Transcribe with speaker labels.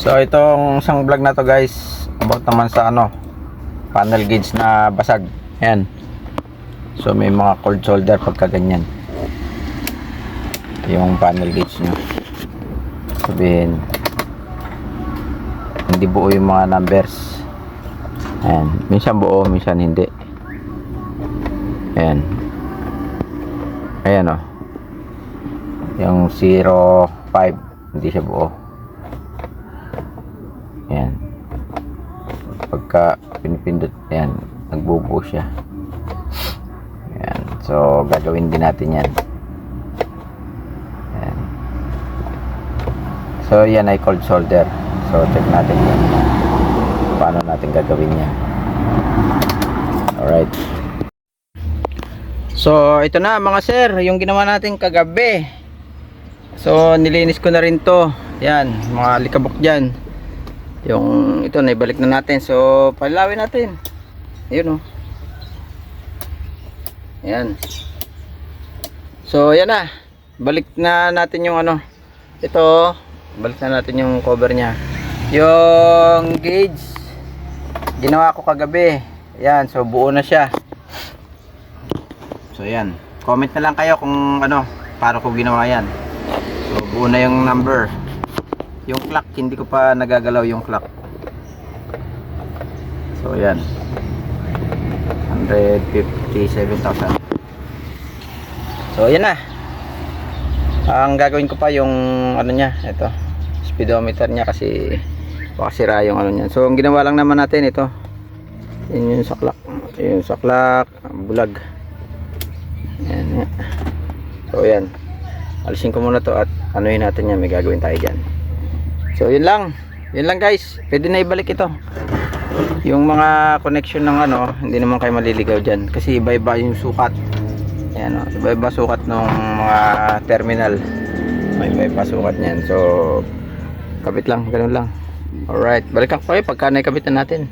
Speaker 1: So itong isang vlog na to guys, about naman sa panel gauge na basag. Ayan. So may mga cold shoulder pagka ganyan. Yung panel gauge nyo. Sabihin, hindi buo yung mga numbers. Ayan. Minsan buo, minsan hindi. Ayan. Ayan o. Yung 0.5 hindi siya buo. Ayan. Pagka pinipindot, ayan, nagbubuo siya. Ayan. So gagawin din natin yan. Ayan. So yan ay cold shoulder. So check natin yan. Paano natin gagawin yan. Alright. So ito na mga sir, yung ginawa natin kagabi. So nilinis ko na rin to. Yan, mga likabok dyan. Yung ito naibalik na natin. So palawin natin. Ayun o. Yan. So yan na. Balik na natin yung ito. Balik na natin yung cover nya. Yung gauge ginawa ko kagabi. Yan, so buo na siya. So yan. Comment na lang kayo kung paano ko ginawa yan. So buo na yung number. Yung clock, hindi ko pa nagagalaw yung clock. So yan. 157,000. So yan na. Ang gagawin ko pa yung nya, ito. Speedometer nya kasi baka sira yung niyan. So ang ginawa lang naman natin ito. Yun yung saklak. Yung saklak, bulag. Yan. So yan. Alisin ko muna to at anuhin natin yan. May gagawin tayo dyan. So yun lang. Yun lang guys. Pwede na ibalik ito. Yung mga connection ng hindi naman kayo maliligaw dyan. Kasi iba-iba yung sukat. Yan o. Iba-iba sukat ng mga terminal. May iba-iba sukat niyan. So kabit lang. Ganun lang. Alright. Balikan ko kayo pagka naikabit na natin.